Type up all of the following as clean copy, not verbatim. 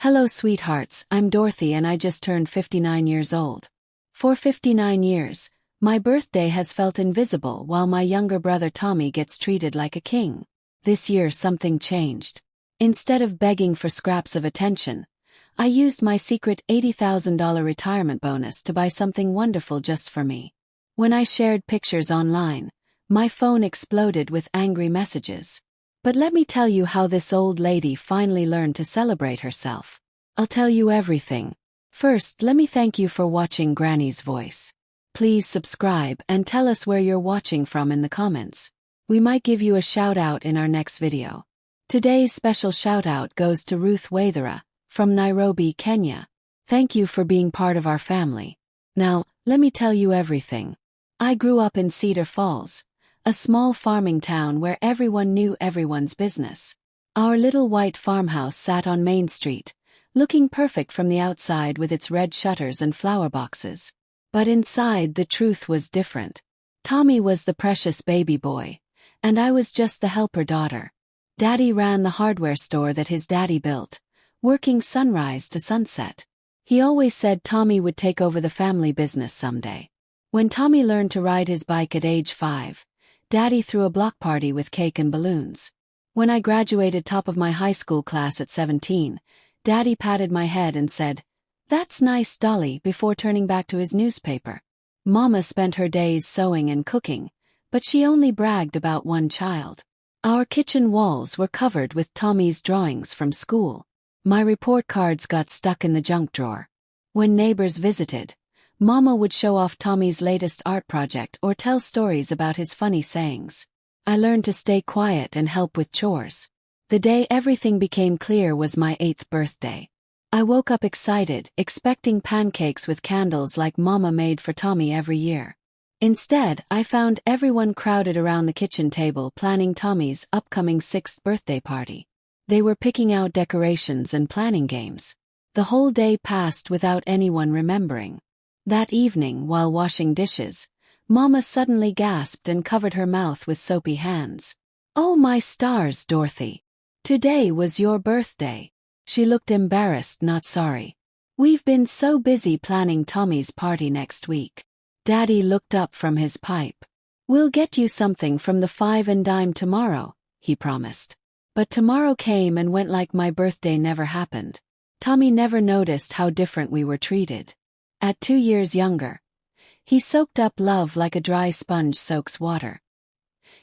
Hello sweethearts, I'm Dorothy and I just turned 59 years old. For 59 years, my birthday has felt invisible while my younger brother Tommy gets treated like a king. This year something changed. Instead of begging for scraps of attention, I used my secret $80,000 retirement bonus to buy something wonderful just for me. When I shared pictures online, my phone exploded with angry messages. But let me tell you how this old lady finally learned to celebrate herself. I'll tell you everything. First, let me thank you for watching Granny's Voice. Please subscribe and tell us where you're watching from in the comments. We might give you a shout out in our next video. Today's special shout out goes to Ruth Waithera, from Nairobi, Kenya. Thank you for being part of our family. Now, let me tell you everything. I grew up in Cedar Falls, a small farming town where everyone knew everyone's business. Our little white farmhouse sat on Main Street, looking perfect from the outside with its red shutters and flower boxes. But inside the truth was different. Tommy was the precious baby boy, and I was just the helper daughter. Daddy ran the hardware store that his daddy built, working sunrise to sunset. He always said Tommy would take over the family business someday. When Tommy learned to ride his bike at age 5, Daddy threw a block party with cake and balloons. When I graduated top of my high school class at 17, Daddy patted my head and said, "That's nice, Dolly," before turning back to his newspaper. Mama spent her days sewing and cooking, but she only bragged about one child. Our kitchen walls were covered with Tommy's drawings from school. My report cards got stuck in the junk drawer. When neighbors visited, Mama would show off Tommy's latest art project or tell stories about his funny sayings. I learned to stay quiet and help with chores. The day everything became clear was my 8th birthday. I woke up excited, expecting pancakes with candles like Mama made for Tommy every year. Instead, I found everyone crowded around the kitchen table planning Tommy's upcoming 6th birthday party. They were picking out decorations and planning games. The whole day passed without anyone remembering. That evening, while washing dishes, Mama suddenly gasped and covered her mouth with soapy hands. "Oh my stars, Dorothy. Today was your birthday." She looked embarrassed, not sorry. "We've been so busy planning Tommy's party next week." Daddy looked up from his pipe. "We'll get you something from the Five and Dime tomorrow," he promised. But tomorrow came and went like my birthday never happened. Tommy never noticed how different we were treated. At 2 years younger, he soaked up love like a dry sponge soaks water.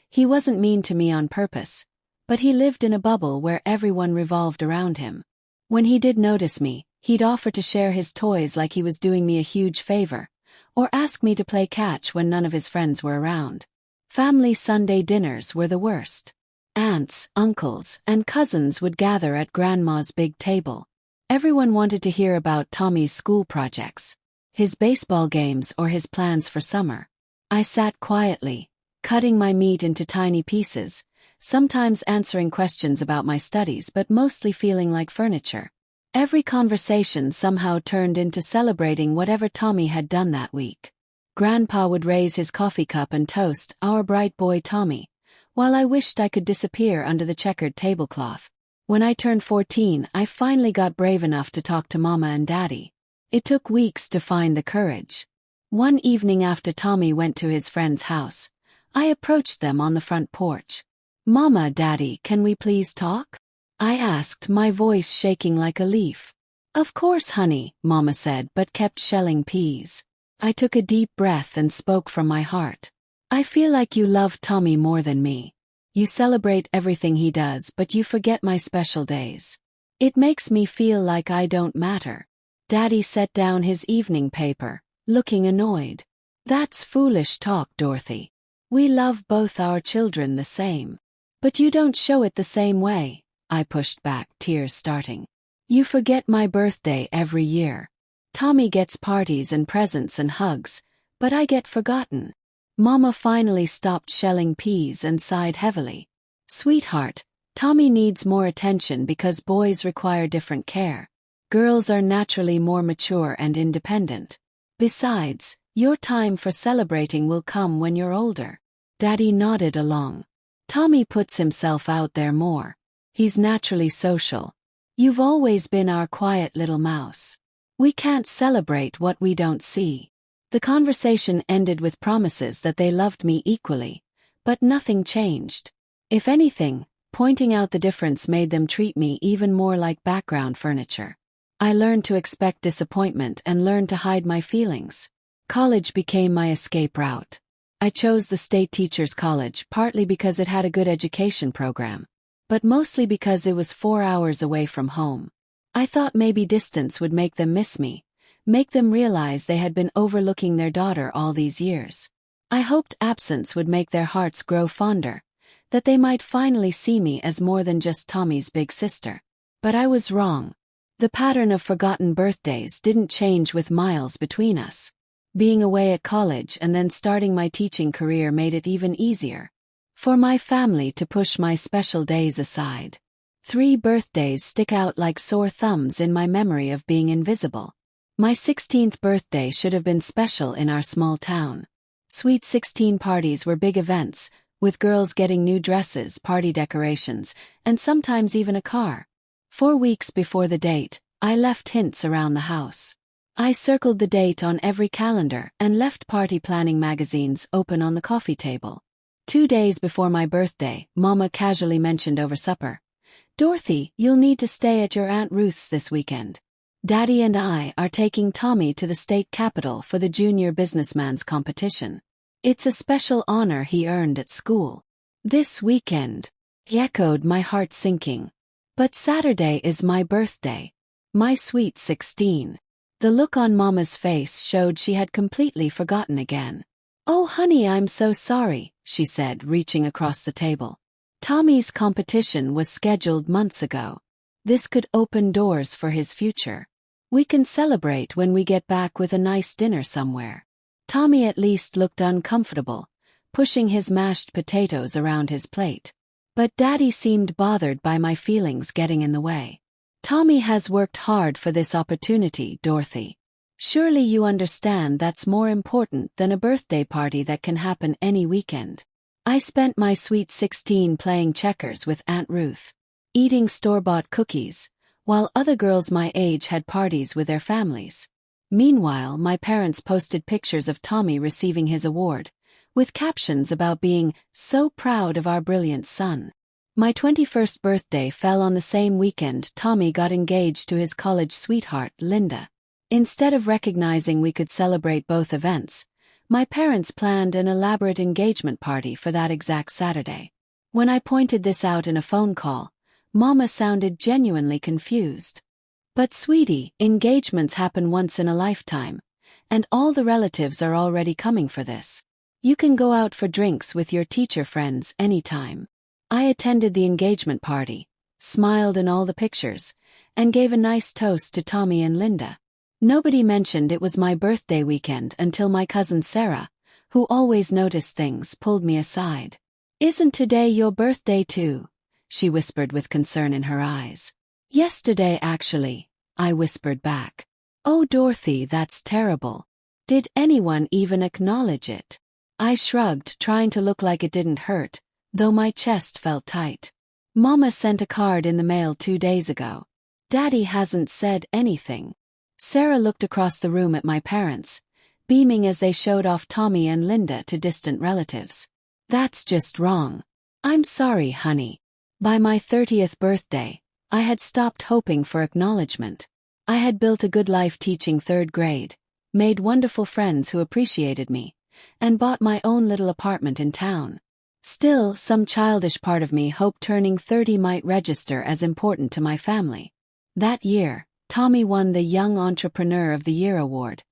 He wasn't mean to me on purpose, but he lived in a bubble where everyone revolved around him. When he did notice me, he'd offer to share his toys like he was doing me a huge favor, or ask me to play catch when none of his friends were around. Family Sunday dinners were the worst. Aunts, uncles, and cousins would gather at Grandma's big table. Everyone wanted to hear about Tommy's school projects, his baseball games, or his plans for summer. I sat quietly, cutting my meat into tiny pieces, sometimes answering questions about my studies but mostly feeling like furniture. Every conversation somehow turned into celebrating whatever Tommy had done that week. Grandpa would raise his coffee cup and toast our bright boy Tommy, while I wished I could disappear under the checkered tablecloth. When I turned 14, I finally got brave enough to talk to Mama and Daddy. It took weeks to find the courage. One evening after Tommy went to his friend's house, I approached them on the front porch. "Mama, Daddy, can we please talk?" I asked, my voice shaking like a leaf. "Of course, honey," Mama said, but kept shelling peas. I took a deep breath and spoke from my heart. "I feel like you love Tommy more than me. You celebrate everything he does, but you forget my special days. It makes me feel like I don't matter." Daddy set down his evening paper, looking annoyed. "That's foolish talk, Dorothy. We love both our children the same. But you don't show it the same way," I pushed back, tears starting. "You forget my birthday every year. Tommy gets parties and presents and hugs, but I get forgotten." Mama finally stopped shelling peas and sighed heavily. "Sweetheart, Tommy needs more attention because boys require different care. Girls are naturally more mature and independent. Besides, your time for celebrating will come when you're older." Daddy nodded along. "Tommy puts himself out there more. He's naturally social. You've always been our quiet little mouse. We can't celebrate what we don't see." The conversation ended with promises that they loved me equally, but nothing changed. If anything, pointing out the difference made them treat me even more like background furniture. I learned to expect disappointment and learned to hide my feelings. College became my escape route. I chose the state teachers' college partly because it had a good education program, but mostly because it was 4 hours away from home. I thought maybe distance would make them miss me, make them realize they had been overlooking their daughter all these years. I hoped absence would make their hearts grow fonder, that they might finally see me as more than just Tommy's big sister. But I was wrong. The pattern of forgotten birthdays didn't change with miles between us. Being away at college and then starting my teaching career made it even easier for my family to push my special days aside. 3 birthdays stick out like sore thumbs in my memory of being invisible. My 16th birthday should have been special in our small town. Sweet 16 parties were big events, with girls getting new dresses, party decorations, and sometimes even a car. 4 weeks before the date, I left hints around the house. I circled the date on every calendar and left party planning magazines open on the coffee table. 2 days before my birthday, Mama casually mentioned over supper, "Dorothy, you'll need to stay at your Aunt Ruth's this weekend. Daddy and I are taking Tommy to the state capitol for the junior businessman's competition. It's a special honor he earned at school." "This weekend," he echoed, my heart sinking. "But Saturday is my birthday. My sweet 16. The look on Mama's face showed she had completely forgotten again. "Oh honey, I'm so sorry," she said, reaching across the table. "Tommy's competition was scheduled months ago. This could open doors for his future. We can celebrate when we get back with a nice dinner somewhere." Tommy at least looked uncomfortable, pushing his mashed potatoes around his plate. But Daddy seemed bothered by my feelings getting in the way. "Tommy has worked hard for this opportunity, Dorothy. Surely you understand that's more important than a birthday party that can happen any weekend." I spent my sweet 16 playing checkers with Aunt Ruth, eating store-bought cookies, while other girls my age had parties with their families. Meanwhile, my parents posted pictures of Tommy receiving his award, with captions about being so proud of our brilliant son. My 21st birthday fell on the same weekend Tommy got engaged to his college sweetheart, Linda. Instead of recognizing we could celebrate both events, my parents planned an elaborate engagement party for that exact Saturday. When I pointed this out in a phone call, Mama sounded genuinely confused. "But sweetie, engagements happen once in a lifetime, and all the relatives are already coming for this. You can go out for drinks with your teacher friends anytime." I attended the engagement party, smiled in all the pictures, and gave a nice toast to Tommy and Linda. Nobody mentioned it was my birthday weekend until my cousin Sarah, who always noticed things, pulled me aside. "Isn't today your birthday too?" she whispered with concern in her eyes. "Yesterday actually," I whispered back. "Oh Dorothy, that's terrible. Did anyone even acknowledge it?" I shrugged, trying to look like it didn't hurt, though my chest felt tight. "Mama sent a card in the mail 2 days ago. Daddy hasn't said anything." Sarah looked across the room at my parents, beaming as they showed off Tommy and Linda to distant relatives. "That's just wrong. I'm sorry, honey." By my 30th birthday, I had stopped hoping for acknowledgement. I had built a good life teaching 3rd grade, made wonderful friends who appreciated me, and bought my own little apartment in town. Still, some childish part of me hoped turning 30 might register as important to my family. That year, Tommy won the Young Entrepreneur of the Year award,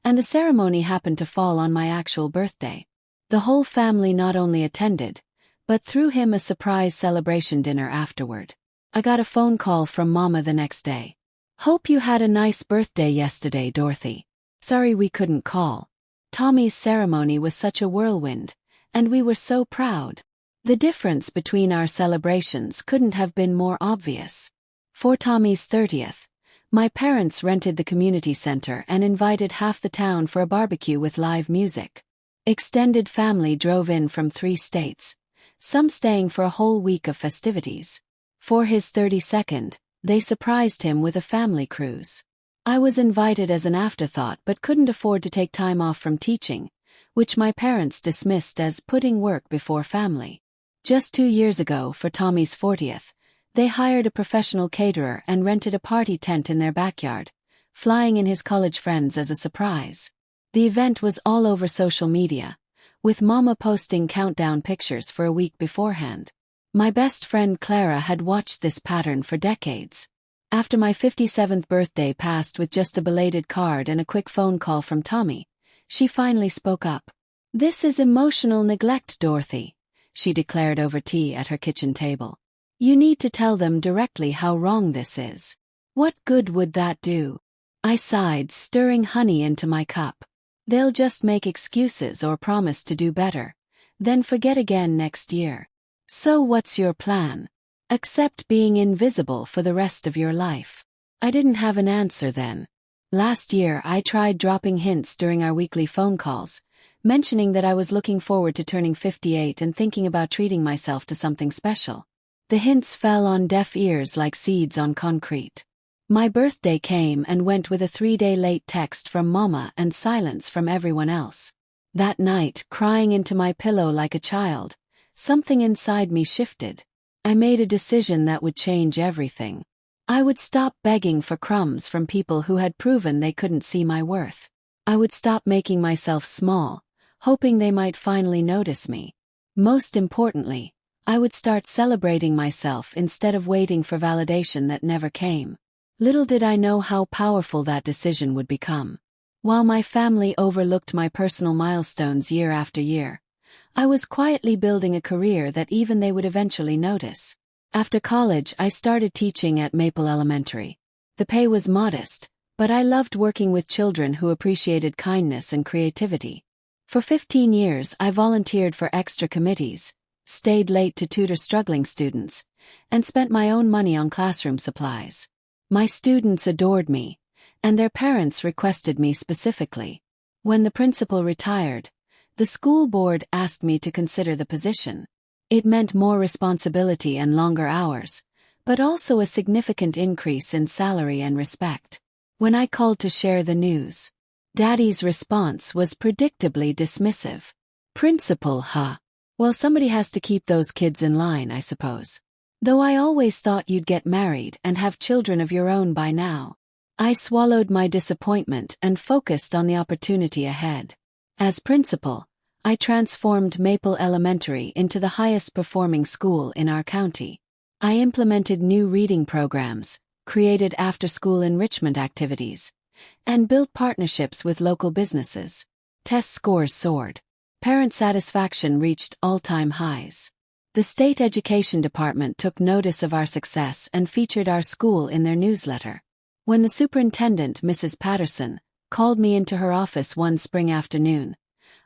and the ceremony happened to fall on my actual birthday. The whole family not only attended, but threw him a surprise celebration dinner afterward. I got a phone call from Mama the next day. "Hope you had a nice birthday yesterday, Dorothy. Sorry we couldn't call. Tommy's ceremony was such a whirlwind, and we were so proud." The difference between our celebrations couldn't have been more obvious. For Tommy's 30th, my parents rented the community center and invited half the town for a barbecue with live music. Extended family drove in from 3 states, some staying for a whole week of festivities. For his 32nd, They surprised him with a family cruise. I was invited as an afterthought but couldn't afford to take time off from teaching, which my parents dismissed as putting work before family. Just 2 years ago, for Tommy's 40th, they hired a professional caterer and rented a party tent in their backyard, flying in his college friends as a surprise. The event was all over social media, with Mama posting countdown pictures for a week beforehand. My best friend Clara had watched this pattern for decades. After my 57th birthday passed with just a belated card and a quick phone call from Tommy, she finally spoke up. "This is emotional neglect, Dorothy," she declared over tea at her kitchen table. "You need to tell them directly how wrong this is." "What good would that do?" I sighed, stirring honey into my cup. "They'll just make excuses or promise to do better, then forget again next year. So what's your plan? Accept being invisible for the rest of your life?" I didn't have an answer then. Last year I tried dropping hints during our weekly phone calls, mentioning that I was looking forward to turning 58 and thinking about treating myself to something special. The hints fell on deaf ears like seeds on concrete. My birthday came and went with a 3-day late text from Mama and silence from everyone else. That night, crying into my pillow like a child, something inside me shifted. I made a decision that would change everything. I would stop begging for crumbs from people who had proven they couldn't see my worth. I would stop making myself small, hoping they might finally notice me. Most importantly, I would start celebrating myself instead of waiting for validation that never came. Little did I know how powerful that decision would become. While my family overlooked my personal milestones year after year, I was quietly building a career that even they would eventually notice. After college, I started teaching at Maple Elementary. The pay was modest, but I loved working with children who appreciated kindness and creativity. For 15 years, I volunteered for extra committees, stayed late to tutor struggling students, and spent my own money on classroom supplies. My students adored me, and their parents requested me specifically. When the principal retired, the school board asked me to consider the position. It meant more responsibility and longer hours, but also a significant increase in salary and respect. When I called to share the news, Daddy's response was predictably dismissive. "Principal, huh? Well, somebody has to keep those kids in line, I suppose. Though I always thought you'd get married and have children of your own by now." I swallowed my disappointment and focused on the opportunity ahead. As principal, I transformed Maple Elementary into the highest-performing school in our county. I implemented new reading programs, created after-school enrichment activities, and built partnerships with local businesses. Test scores soared. Parent satisfaction reached all-time highs. The state education department took notice of our success and featured our school in their newsletter. When the superintendent, Mrs. Patterson, called me into her office one spring afternoon,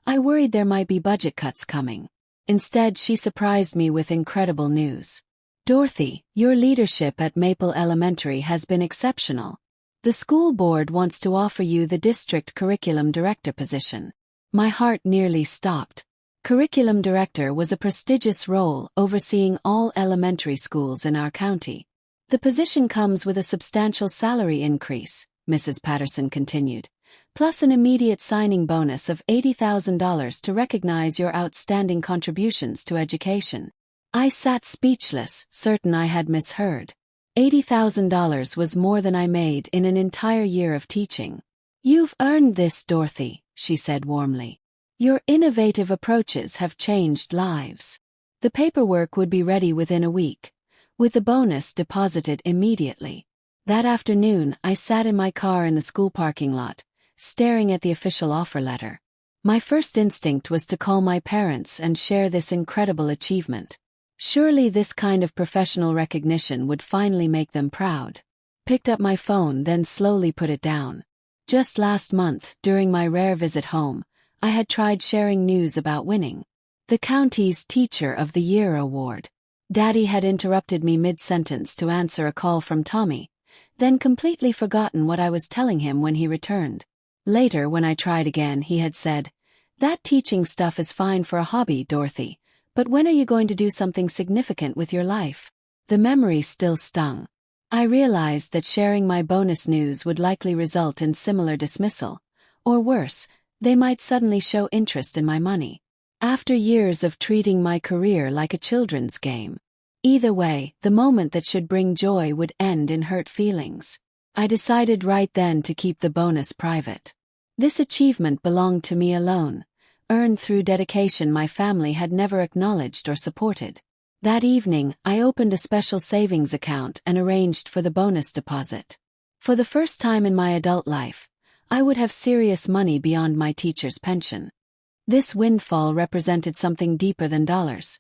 I worried there might be budget cuts coming. Instead, she surprised me with incredible news. "Dorothy, your leadership at Maple Elementary has been exceptional. The school board wants to offer you the district curriculum director position." My heart nearly stopped. Curriculum director was a prestigious role overseeing all elementary schools in our county. "The position comes with a substantial salary increase," Mrs. Patterson continued, "plus an immediate signing bonus of $80,000 to recognize your outstanding contributions to education." I sat speechless, certain I had misheard. $80,000 was more than I made in an entire year of teaching. "You've earned this, Dorothy," she said warmly. "Your innovative approaches have changed lives." The paperwork would be ready within a week, with the bonus deposited immediately. That afternoon, I sat in my car in the school parking lot, staring at the official offer letter. My first instinct was to call my parents and share this incredible achievement. Surely this kind of professional recognition would finally make them proud. Picked up my phone, then slowly put it down. Just last month, during my rare visit home, I had tried sharing news about winning the county's Teacher of the Year award. Daddy had interrupted me mid-sentence to answer a call from Tommy, then completely forgotten what I was telling him when he returned. Later, when I tried again, he had said, "That teaching stuff is fine for a hobby, Dorothy, but when are you going to do something significant with your life?" The memory still stung. I realized that sharing my bonus news would likely result in similar dismissal, or worse, they might suddenly show interest in my money. After years of treating my career like a children's game. Either way, the moment that should bring joy would end in hurt feelings. I decided right then to keep the bonus private. This achievement belonged to me alone, earned through dedication my family had never acknowledged or supported. That evening, I opened a special savings account and arranged for the bonus deposit. For the first time in my adult life, I would have serious money beyond my teacher's pension. This windfall represented something deeper than dollars.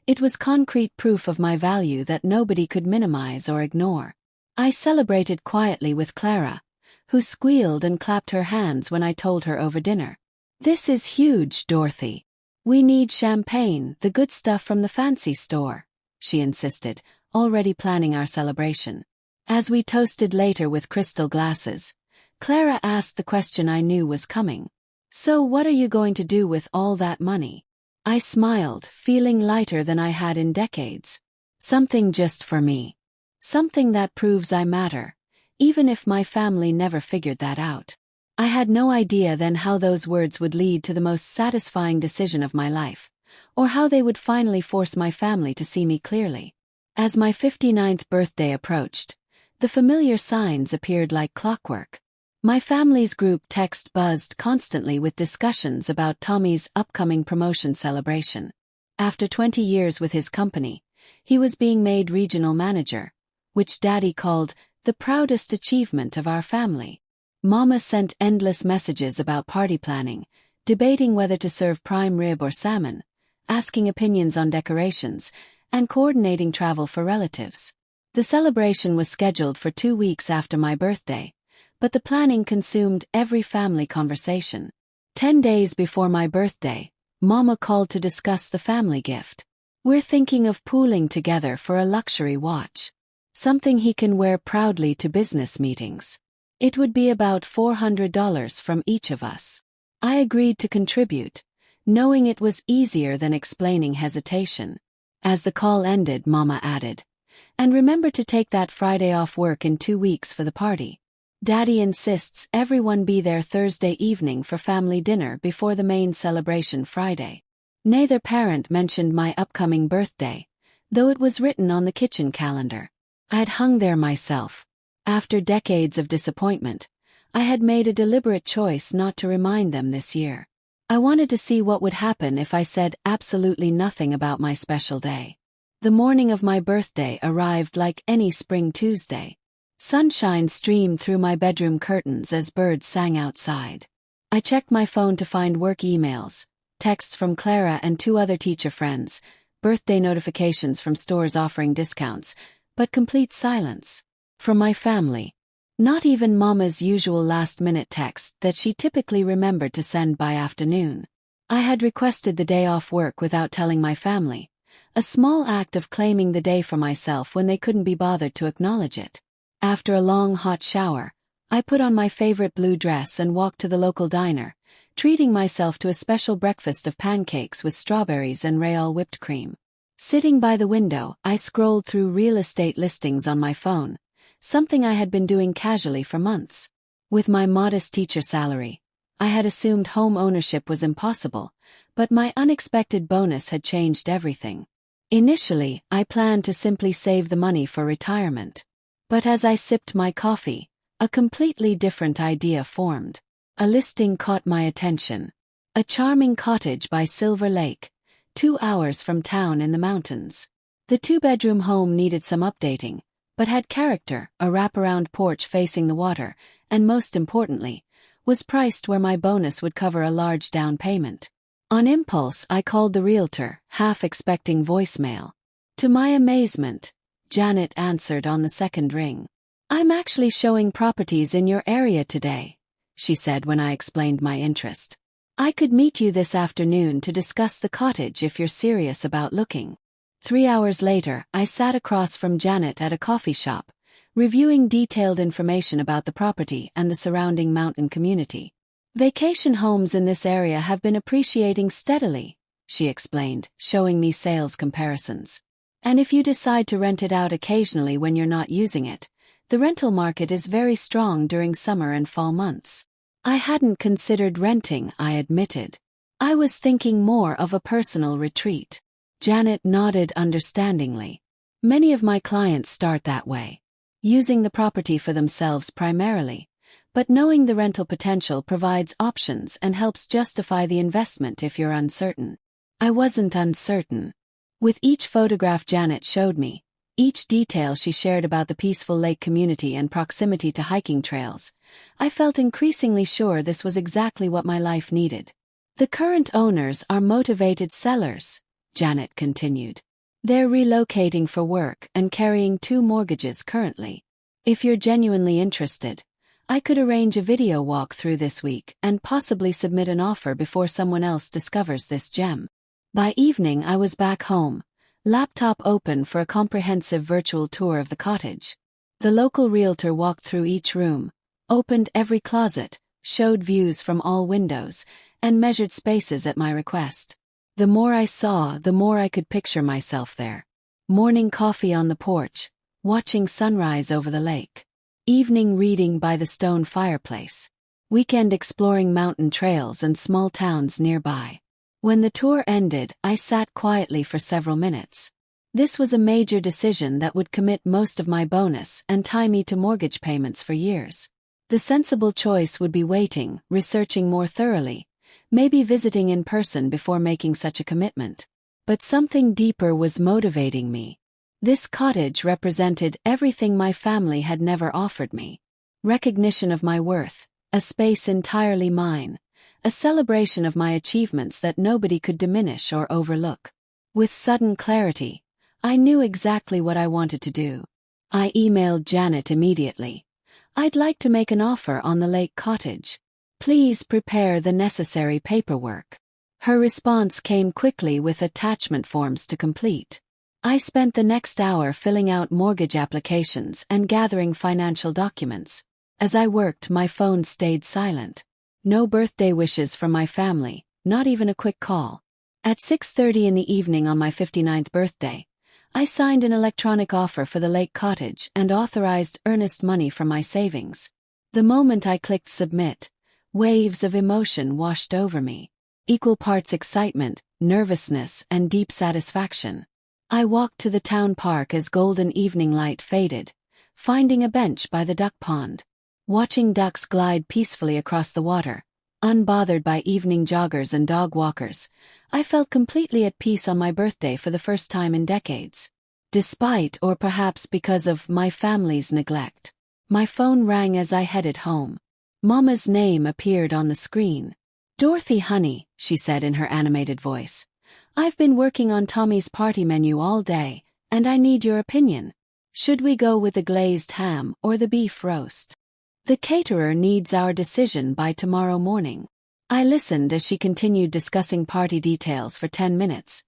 It was concrete proof of my value that nobody could minimize or ignore. I celebrated quietly with Clara, who squealed and clapped her hands when I told her over dinner. "This is huge, Dorothy. We need champagne, the good stuff from the fancy store," she insisted, already planning our celebration. As we toasted later with crystal glasses, Clara asked the question I knew was coming. "So what are you going to do with all that money?" I smiled, feeling lighter than I had in decades. Something just for me. Something that proves I matter, even if my family never figured that out. I had no idea then how those words would lead to the most satisfying decision of my life, or how they would finally force my family to see me clearly. As my 59th birthday approached, the familiar signs appeared like clockwork. My family's group text buzzed constantly with discussions about Tommy's upcoming promotion celebration. After 20 years with his company, he was being made regional manager, which Daddy called the proudest achievement of our family. Mama sent endless messages about party planning, debating whether to serve prime rib or salmon, asking opinions on decorations, and coordinating travel for relatives. The celebration was scheduled for 2 weeks after my birthday, but the planning consumed every family conversation. 10 days before my birthday, Mama called to discuss the family gift. "We're thinking of pooling together for a luxury watch. Something he can wear proudly to business meetings. It would be about $400 from each of us." I agreed to contribute, knowing it was easier than explaining hesitation. As the call ended, Mama added, "And remember to take that Friday off work in 2 weeks for the party. Daddy insists everyone be there Thursday evening for family dinner before the main celebration Friday." Neither parent mentioned my upcoming birthday, though it was written on the kitchen calendar. I had hung there myself. After decades of disappointment, I had made a deliberate choice not to remind them this year. I wanted to see what would happen if I said absolutely nothing about my special day. The morning of my birthday arrived like any spring Tuesday. Sunshine streamed through my bedroom curtains as birds sang outside. I checked my phone to find work emails, texts from Clara and 2 other teacher friends, birthday notifications from stores offering discounts, but complete silence. From my family. Not even Mama's usual last-minute text that she typically remembered to send by afternoon. I had requested the day off work without telling my family, a small act of claiming the day for myself when they couldn't be bothered to acknowledge it. After a long hot shower, I put on my favorite blue dress and walked to the local diner, treating myself to a special breakfast of pancakes with strawberries and Real whipped cream. Sitting by the window, I scrolled through real estate listings on my phone, something I had been doing casually for months. With my modest teacher salary, I had assumed home ownership was impossible, but my unexpected bonus had changed everything. Initially, I planned to simply save the money for retirement. But as I sipped my coffee, a completely different idea formed. A listing caught my attention. A charming cottage by Silver Lake, 2 hours from town in the mountains. The 2-bedroom home needed some updating, but had character, a wraparound porch facing the water, and most importantly, was priced where my bonus would cover a large down payment. On impulse, I called the realtor, half expecting voicemail. To my amazement, Janet answered on the second ring. "I'm actually showing properties in your area today," she said when I explained my interest. "I could meet you this afternoon to discuss the cottage if you're serious about looking." 3 hours later, I sat across from Janet at a coffee shop, reviewing detailed information about the property and the surrounding mountain community. "Vacation homes in this area have been appreciating steadily," she explained, showing me sales comparisons. "And if you decide to rent it out occasionally when you're not using it, The rental market is very strong during summer and fall months. I hadn't considered renting, I admitted. I was thinking more of a personal retreat. Janet nodded understandingly. Many of my clients start that way, using the property for themselves primarily, but knowing the rental potential provides options and helps justify the investment if you're uncertain. I wasn't uncertain. With each photograph Janet showed me, each detail she shared about the peaceful lake community and proximity to hiking trails, I felt increasingly sure this was exactly what my life needed. The current owners are motivated sellers, Janet continued. They're relocating for work and carrying 2 mortgages currently. If you're genuinely interested, I could arrange a video walkthrough this week and possibly submit an offer before someone else discovers this gem. By evening I was back home, laptop open for a comprehensive virtual tour of the cottage. The local realtor walked through each room, opened every closet, showed views from all windows, and measured spaces at my request. The more I saw, the more I could picture myself there. Morning coffee on the porch, watching sunrise over the lake. Evening reading by the stone fireplace. Weekend exploring mountain trails and small towns nearby. When the tour ended, I sat quietly for several minutes. This was a major decision that would commit most of my bonus and tie me to mortgage payments for years. The sensible choice would be waiting, researching more thoroughly, maybe visiting in person before making such a commitment. But something deeper was motivating me. This cottage represented everything my family had never offered me. Recognition of my worth, a space entirely mine, a celebration of my achievements that nobody could diminish or overlook. With sudden clarity, I knew exactly what I wanted to do. I emailed Janet immediately. I'd like to make an offer on the lake cottage. Please prepare the necessary paperwork. Her response came quickly with attachment forms to complete. I spent the next hour filling out mortgage applications and gathering financial documents. As I worked, my phone stayed silent. No birthday wishes from my family, not even a quick call. At 6:30 in the evening on my 59th birthday, I signed an electronic offer for the lake cottage and authorized earnest money from my savings. The moment I clicked submit, waves of emotion washed over me. Equal parts excitement, nervousness, and deep satisfaction. I walked to the town park as golden evening light faded, finding a bench by the duck pond. Watching ducks glide peacefully across the water, unbothered by evening joggers and dog walkers, I felt completely at peace on my birthday for the first time in decades. Despite, or perhaps because of, my family's neglect, my phone rang as I headed home. Mama's name appeared on the screen. "Dorothy, honey," she said in her animated voice. "I've been working on Tommy's party menu all day, and I need your opinion. Should we go with the glazed ham or the beef roast? The caterer needs our decision by tomorrow morning." I listened as she continued discussing party details for 10 minutes,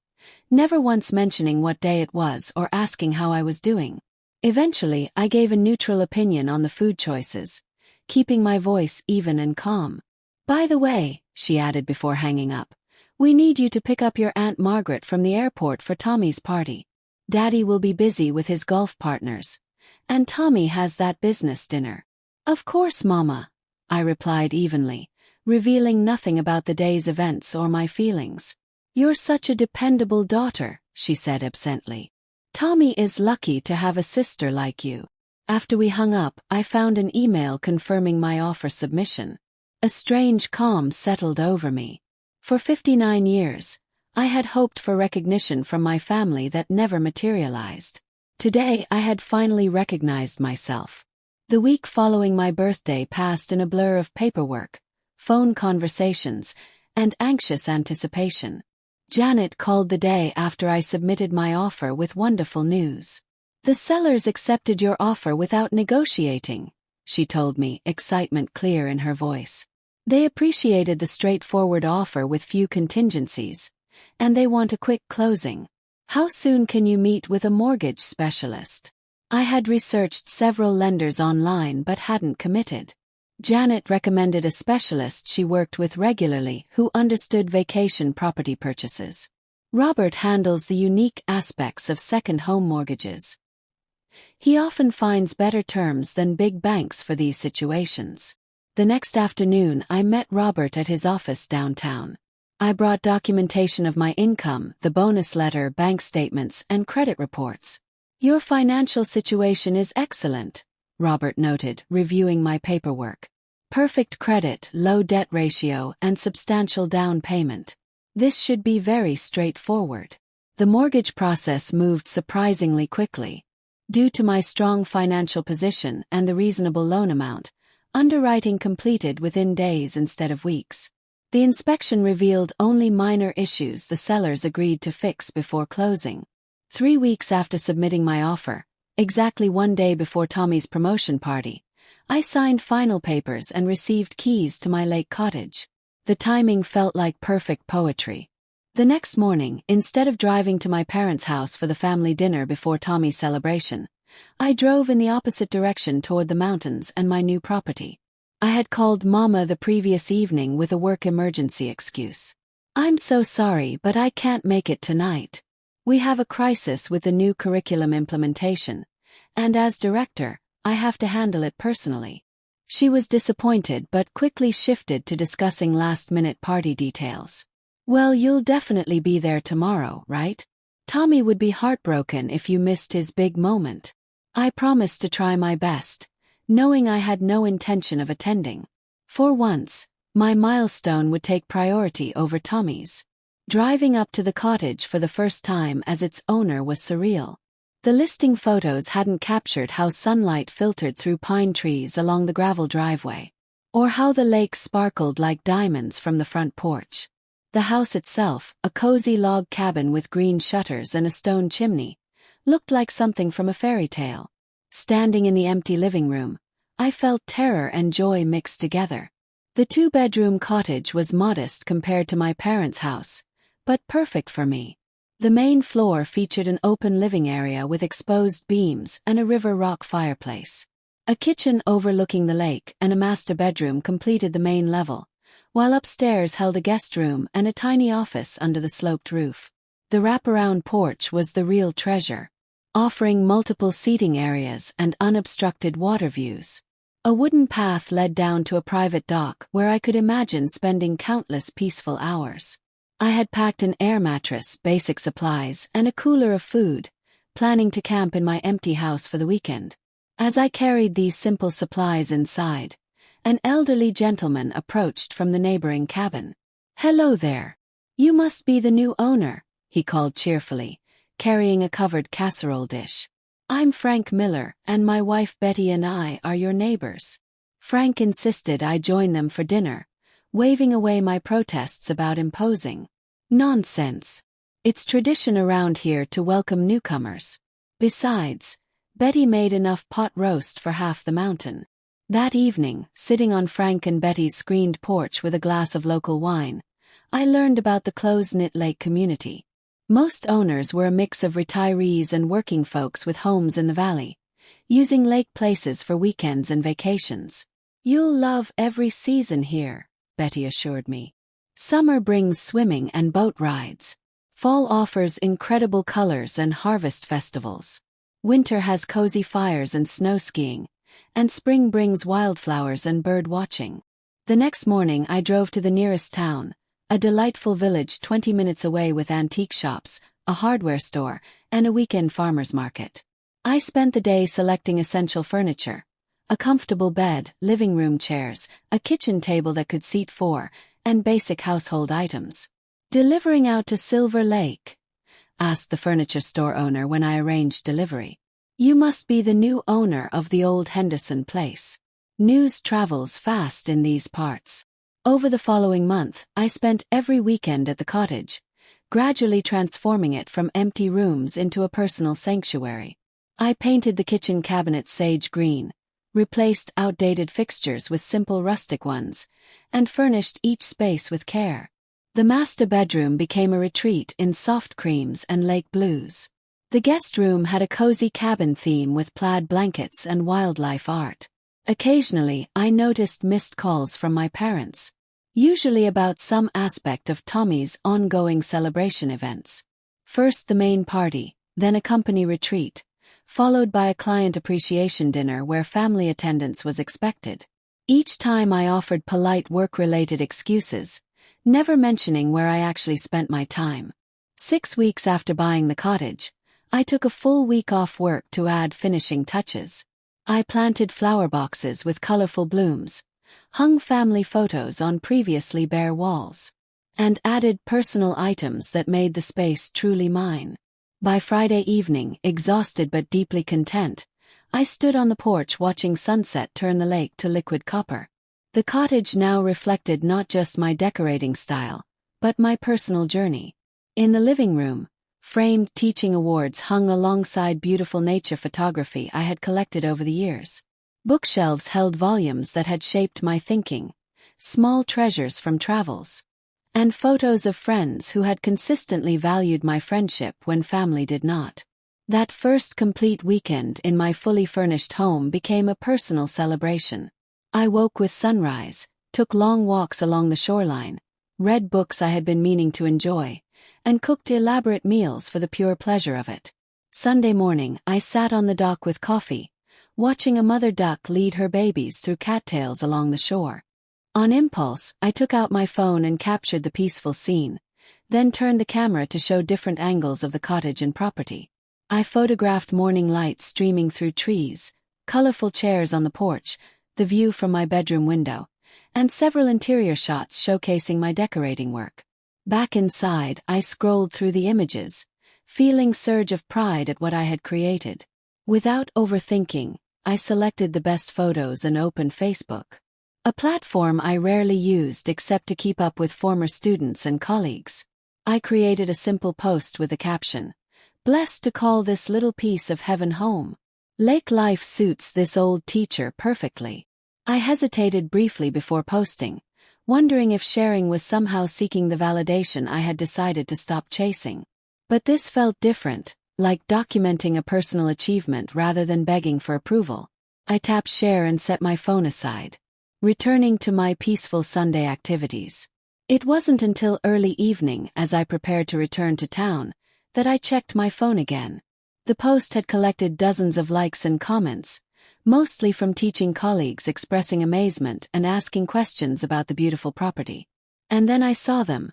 never once mentioning what day it was or asking how I was doing. Eventually, I gave a neutral opinion on the food choices, keeping my voice even and calm. "By the way," she added before hanging up, "we need you to pick up your Aunt Margaret from the airport for Tommy's party. Daddy will be busy with his golf partners, and Tommy has that business dinner." "Of course, Mama," I replied evenly, revealing nothing about the day's events or my feelings. "You're such a dependable daughter," she said absently. "Tommy is lucky to have a sister like you." After we hung up, I found an email confirming my offer submission. A strange calm settled over me. For 59 years, I had hoped for recognition from my family that never materialized. Today I had finally recognized myself. The week following my birthday passed in a blur of paperwork, phone conversations, and anxious anticipation. Janet called the day after I submitted my offer with wonderful news. "The sellers accepted your offer without negotiating," she told me, excitement clear in her voice. "They appreciated the straightforward offer with few contingencies, and they want a quick closing. How soon can you meet with a mortgage specialist?" I had researched several lenders online but hadn't committed. Janet recommended a specialist she worked with regularly who understood vacation property purchases. "Robert handles the unique aspects of second home mortgages. He often finds better terms than big banks for these situations. The next afternoon I met Robert at his office downtown. I brought documentation of my income, the bonus letter, bank statements, and credit reports. "Your financial situation is excellent," Robert noted, reviewing my paperwork. "Perfect credit, low debt ratio, and substantial down payment. This should be very straightforward." The mortgage process moved surprisingly quickly. Due to my strong financial position and the reasonable loan amount, underwriting completed within days instead of weeks. The inspection revealed only minor issues the sellers agreed to fix before closing. 3 weeks after submitting my offer, exactly 1 day before Tommy's promotion party, I signed final papers and received keys to my lake cottage. The timing felt like perfect poetry. The next morning, instead of driving to my parents' house for the family dinner before Tommy's celebration, I drove in the opposite direction toward the mountains and my new property. I had called Mama the previous evening with a work emergency excuse. "I'm so sorry, but I can't make it tonight. We have a crisis with the new curriculum implementation, and as director, I have to handle it personally." She was disappointed but quickly shifted to discussing last-minute party details. "Well, you'll definitely be there tomorrow, right? Tommy would be heartbroken if you missed his big moment." I promised to try my best, knowing I had no intention of attending. For once, my milestone would take priority over Tommy's. Driving up to the cottage for the first time as its owner was surreal. The listing photos hadn't captured how sunlight filtered through pine trees along the gravel driveway, or how the lake sparkled like diamonds from the front porch. The house itself, a cozy log cabin with green shutters and a stone chimney, looked like something from a fairy tale. Standing in the empty living room, I felt terror and joy mixed together. The 2-bedroom cottage was modest compared to my parents' house, but perfect for me. The main floor featured an open living area with exposed beams and a river rock fireplace. A kitchen overlooking the lake and a master bedroom completed the main level, while upstairs held a guest room and a tiny office under the sloped roof. The wraparound porch was the real treasure, offering multiple seating areas and unobstructed water views. A wooden path led down to a private dock where I could imagine spending countless peaceful hours. I had packed an air mattress, basic supplies, and a cooler of food, planning to camp in my empty house for the weekend. As I carried these simple supplies inside, an elderly gentleman approached from the neighboring cabin. "Hello there. You must be the new owner," he called cheerfully, carrying a covered casserole dish. "I'm Frank Miller, and my wife Betty and I are your neighbors." Frank insisted I join them for dinner, waving away my protests about imposing. "Nonsense. It's tradition around here to welcome newcomers. Besides, Betty made enough pot roast for half the mountain." That evening, sitting on Frank and Betty's screened porch with a glass of local wine, I learned about the close-knit lake community. Most owners were a mix of retirees and working folks with homes in the valley, using lake places for weekends and vacations. "You'll love every season here," Betty assured me. "Summer brings swimming and boat rides. Fall offers incredible colors and harvest festivals. Winter has cozy fires and snow skiing, and spring brings wildflowers and bird watching." The next morning I drove to the nearest town, a delightful village 20 minutes away with antique shops, a hardware store, and a weekend farmer's market. I spent the day selecting essential furniture: a comfortable bed, living room chairs, a kitchen table that could seat 4, and basic household items. "Delivering out to Silver Lake?" asked the furniture store owner when I arranged delivery. "You must be the new owner of the old Henderson place. News travels fast in these parts." Over the following month, I spent every weekend at the cottage, gradually transforming it from empty rooms into a personal sanctuary. I painted the kitchen cabinets sage green, replaced outdated fixtures with simple rustic ones, and furnished each space with care. The master bedroom became a retreat in soft creams and lake blues. The guest room had a cozy cabin theme with plaid blankets and wildlife art. Occasionally, I noticed missed calls from my parents, usually about some aspect of Tommy's ongoing celebration events. First the main party, then a company retreat, followed by a client appreciation dinner where family attendance was expected. Each time I offered polite work-related excuses, never mentioning where I actually spent my time. 6 weeks after buying the cottage, I took a full week off work to add finishing touches. I planted flower boxes with colorful blooms, hung family photos on previously bare walls, and added personal items that made the space truly mine. By Friday evening, exhausted but deeply content, I stood on the porch watching sunset turn the lake to liquid copper. The cottage now reflected not just my decorating style, but my personal journey. In the living room, framed teaching awards hung alongside beautiful nature photography I had collected over the years. Bookshelves held volumes that had shaped my thinking, small treasures from travels, and photos of friends who had consistently valued my friendship when family did not. That first complete weekend in my fully furnished home became a personal celebration. I woke with sunrise, took long walks along the shoreline, read books I had been meaning to enjoy, and cooked elaborate meals for the pure pleasure of it. Sunday morning, I sat on the dock with coffee, watching a mother duck lead her babies through cattails along the shore. On impulse, I took out my phone and captured the peaceful scene, then turned the camera to show different angles of the cottage and property. I photographed morning light streaming through trees, colorful chairs on the porch, the view from my bedroom window, and several interior shots showcasing my decorating work. Back inside, I scrolled through the images, feeling a surge of pride at what I had created. Without overthinking, I selected the best photos and opened Facebook, a platform I rarely used except to keep up with former students and colleagues. I created a simple post with a caption, "Blessed to call this little piece of heaven home. Lake life suits this old teacher perfectly." I hesitated briefly before posting, wondering if sharing was somehow seeking the validation I had decided to stop chasing. But this felt different, like documenting a personal achievement rather than begging for approval. I tapped share and set my phone aside, returning to my peaceful Sunday activities. It wasn't until early evening, as I prepared to return to town, that I checked my phone again. The post had collected dozens of likes and comments, mostly from teaching colleagues expressing amazement and asking questions about the beautiful property. And then I saw them,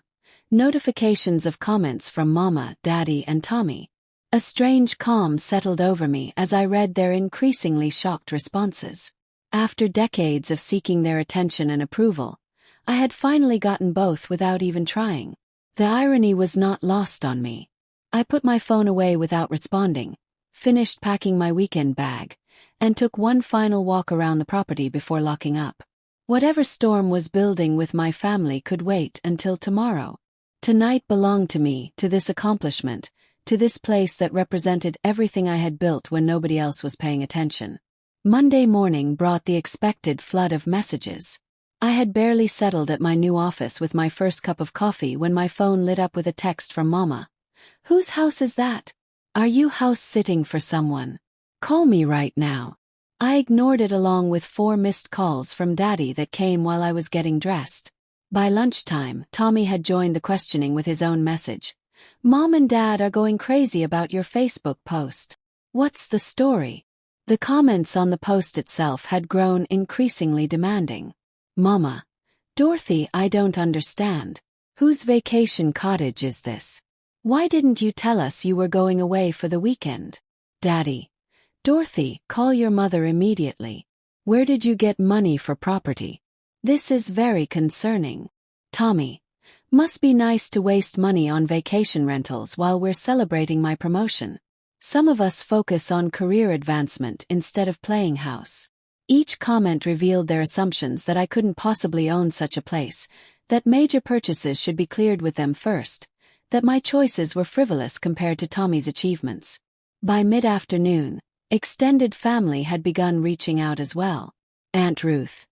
notifications of comments from Mama, Daddy, and Tommy. A strange calm settled over me as I read their increasingly shocked responses. After decades of seeking their attention and approval, I had finally gotten both without even trying. The irony was not lost on me. I put my phone away without responding, finished packing my weekend bag, and took one final walk around the property before locking up. Whatever storm was building with my family could wait until tomorrow. Tonight belonged to me, to this accomplishment, to this place that represented everything I had built when nobody else was paying attention. Monday morning brought the expected flood of messages. I had barely settled at my new office with my first cup of coffee when my phone lit up with a text from Mama. "Whose house is that? Are you house-sitting for someone? Call me right now." I ignored it along with 4 missed calls from Daddy that came while I was getting dressed. By lunchtime, Tommy had joined the questioning with his own message. "Mom and Dad are going crazy about your Facebook post. What's the story?" The comments on the post itself had grown increasingly demanding. "Mama, Dorothy, I don't understand. Whose vacation cottage is this? Why didn't you tell us you were going away for the weekend?" "Daddy, Dorothy, call your mother immediately. Where did you get money for property? This is very concerning." "Tommy, must be nice to waste money on vacation rentals while we're celebrating my promotion. Some of us focus on career advancement instead of playing house." Each comment revealed their assumptions that I couldn't possibly own such a place, that major purchases should be cleared with them first, that my choices were frivolous compared to Tommy's achievements. By mid-afternoon, extended family had begun reaching out as well. "Aunt Ruth.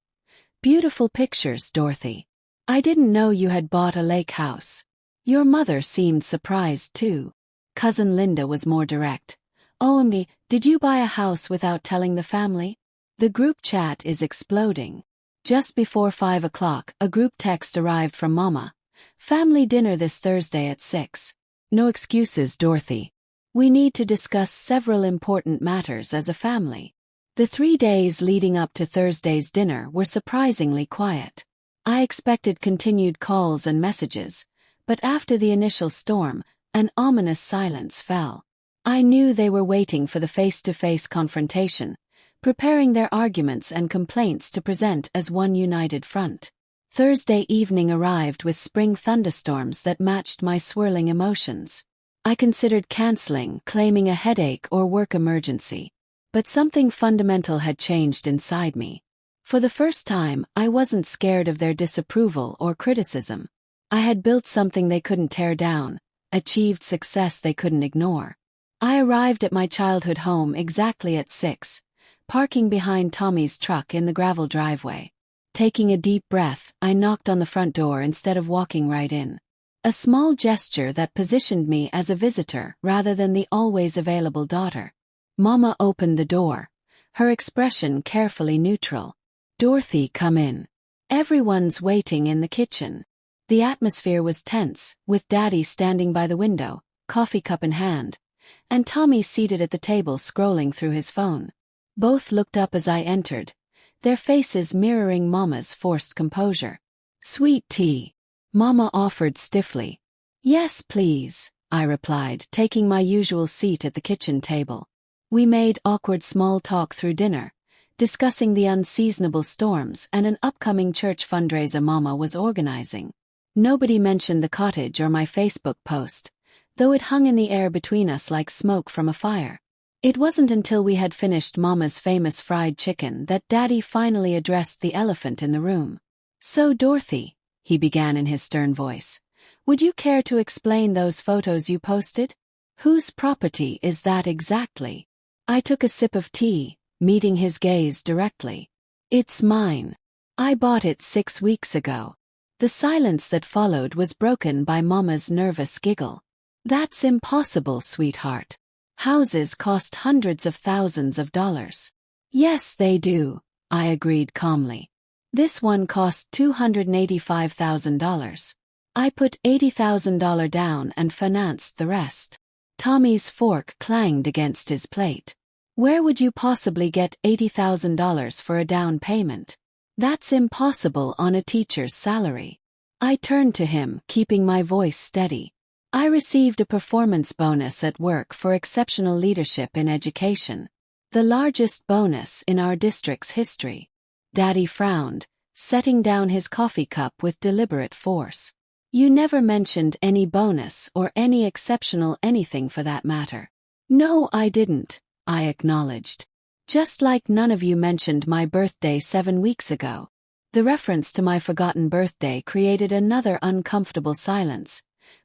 Beautiful pictures, Dorothy. I didn't know you had bought a lake house." Your mother seemed surprised too. Cousin Linda was more direct. "OMG, did you buy a house without telling the family?" The group chat is exploding. Just before 5 o'clock, a group text arrived from Mama. "Family dinner this Thursday at 6. No excuses, Dorothy. We need to discuss several important matters as a family. The 3 days leading up to Thursday's dinner were surprisingly quiet. I expected continued calls and messages, but after the initial storm, an ominous silence fell. I knew they were waiting for the face-to-face confrontation, preparing their arguments and complaints to present as one united front. Thursday evening arrived with spring thunderstorms that matched my swirling emotions. I considered canceling, claiming a headache or work emergency. But something fundamental had changed inside me. For the first time, I wasn't scared of their disapproval or criticism. I had built something they couldn't tear down, achieved success they couldn't ignore. I arrived at my childhood home exactly at 6, parking behind Tommy's truck in the gravel driveway. Taking a deep breath, I knocked on the front door instead of walking right in. A small gesture that positioned me as a visitor rather than the always available daughter. Mama opened the door, her expression carefully neutral. "Dorothy, come in. Everyone's waiting in the kitchen." The atmosphere was tense, with Daddy standing by the window, coffee cup in hand, and Tommy seated at the table scrolling through his phone. Both looked up as I entered, their faces mirroring Mama's forced composure. "Sweet tea," Mama offered stiffly. "Yes, please," I replied, taking my usual seat at the kitchen table. We made awkward small talk through dinner, discussing the unseasonable storms and an upcoming church fundraiser Mama was organizing. Nobody mentioned the cottage or my Facebook post, though it hung in the air between us like smoke from a fire. It wasn't until we had finished Mama's famous fried chicken that Daddy finally addressed the elephant in the room. "So, Dorothy," he began in his stern voice, "would you care to explain those photos you posted? Whose property is that exactly?" I took a sip of tea, meeting his gaze directly. "It's mine. I bought it 6 weeks ago." The silence that followed was broken by Mama's nervous giggle. "That's impossible, sweetheart. Houses cost hundreds of thousands of dollars." "Yes, they do," I agreed calmly. "This one cost $285,000. I put $80,000 down and financed the rest." Tommy's fork clanged against his plate. "Where would you possibly get $80,000 for a down payment? That's impossible on a teacher's salary." I turned to him, keeping my voice steady. "I received a performance bonus at work for exceptional leadership in education. The largest bonus in our district's history." Daddy frowned, setting down his coffee cup with deliberate force. "You never mentioned any bonus or any exceptional anything for that matter." "No, I didn't," I acknowledged. "Just like none of you mentioned my birthday 7 weeks ago." The reference to my forgotten birthday created another uncomfortable silence,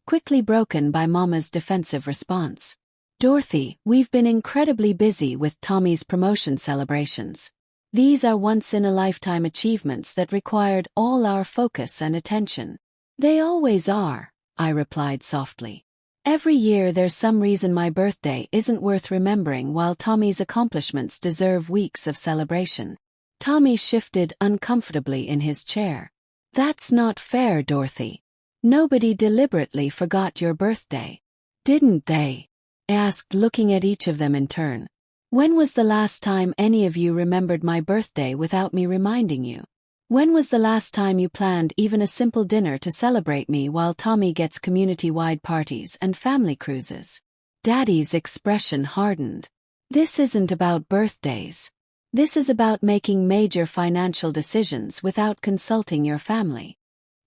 quickly broken by Mama's defensive response. "Dorothy, we've been incredibly busy with Tommy's promotion celebrations. These are once-in-a-lifetime achievements that required all our focus and attention." "They always are," I replied softly. "Every year there's some reason my birthday isn't worth remembering while Tommy's accomplishments deserve weeks of celebration." Tommy shifted uncomfortably in his chair. "That's not fair, Dorothy. Nobody deliberately forgot your birthday." "Didn't they?" I asked, looking at each of them in turn. "When was the last time any of you remembered my birthday without me reminding you? When was the last time you planned even a simple dinner to celebrate me while Tommy gets community-wide parties and family cruises?" Daddy's expression hardened. "This isn't about birthdays. This is about making major financial decisions without consulting your family.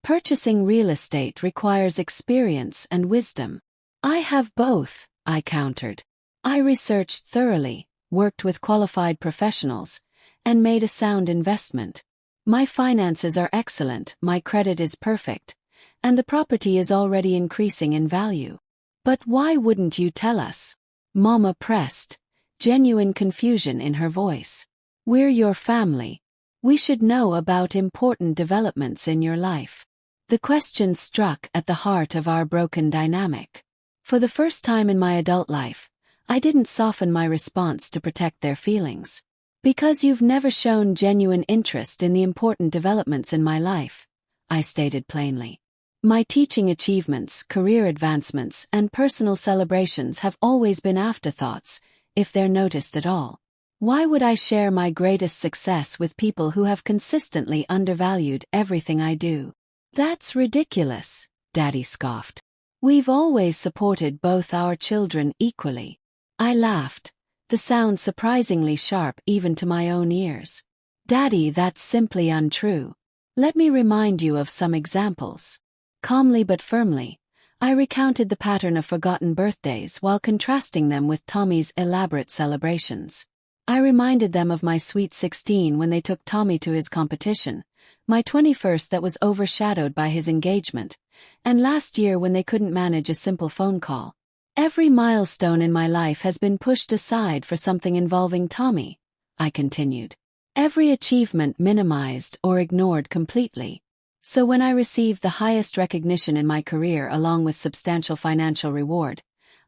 Purchasing real estate requires experience and wisdom." "I have both," I countered. "I researched thoroughly, worked with qualified professionals, and made a sound investment. My finances are excellent, my credit is perfect, and the property is already increasing in value." "But why wouldn't you tell us?" Mama pressed, genuine confusion in her voice. "We're your family. We should know about important developments in your life." The question struck at the heart of our broken dynamic. For the first time in my adult life, I didn't soften my response to protect their feelings. "Because you've never shown genuine interest in the important developments in my life," I stated plainly. My teaching achievements, career advancements, and personal celebrations have always been afterthoughts, if they're noticed at all. Why would I share my greatest success with people who have consistently undervalued everything I do? That's ridiculous, Daddy scoffed. We've always supported both our children equally. I laughed, the sound surprisingly sharp even to my own ears. Daddy, that's simply untrue. Let me remind you of some examples. Calmly but firmly, I recounted the pattern of forgotten birthdays while contrasting them with Tommy's elaborate celebrations. I reminded them of my sweet 16 when they took Tommy to his competition, my 21st that was overshadowed by his engagement, and last year when they couldn't manage a simple phone call. Every milestone in my life has been pushed aside for something involving Tommy, I continued. Every achievement minimized or ignored completely. So when I received the highest recognition in my career along with substantial financial reward,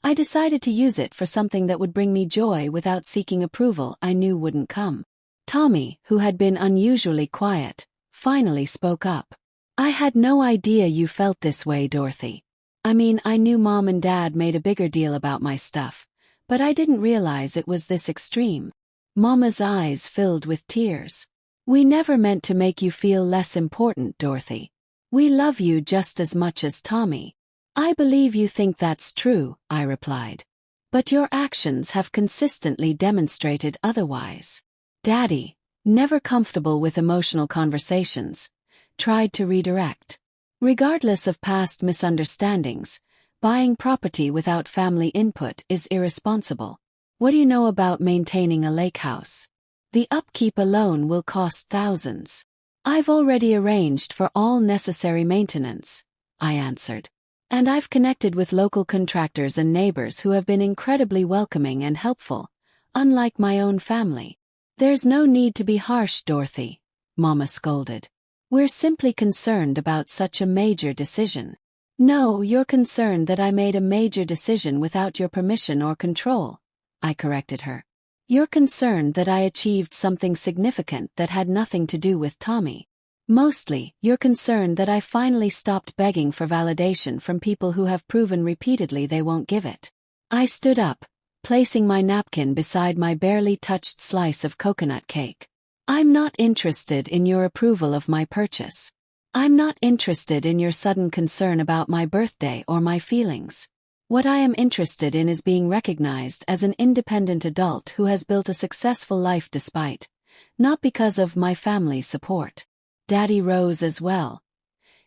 I decided to use it for something that would bring me joy without seeking approval I knew wouldn't come. Tommy, who had been unusually quiet, finally spoke up. I had no idea you felt this way, Dorothy. I mean, I knew Mom and Dad made a bigger deal about my stuff, but I didn't realize it was this extreme. Mama's eyes filled with tears. We never meant to make you feel less important, Dorothy. We love you just as much as Tommy. I believe you think that's true, I replied. But your actions have consistently demonstrated otherwise. Daddy, never comfortable with emotional conversations, tried to redirect. Regardless of past misunderstandings, buying property without family input is irresponsible. What do you know about maintaining a lake house? The upkeep alone will cost thousands. I've already arranged for all necessary maintenance, I answered. And I've connected with local contractors and neighbors who have been incredibly welcoming and helpful, unlike my own family. There's no need to be harsh, Dorothy, Mama scolded. We're simply concerned about such a major decision. No, you're concerned that I made a major decision without your permission or control, I corrected her. You're concerned that I achieved something significant that had nothing to do with Tommy. Mostly, you're concerned that I finally stopped begging for validation from people who have proven repeatedly they won't give it. I stood up, placing my napkin beside my barely touched slice of coconut cake. I'm not interested in your approval of my purchase. I'm not interested in your sudden concern about my birthday or my feelings. What I am interested in is being recognized as an independent adult who has built a successful life despite, not because of my family's support. Daddy rose as well.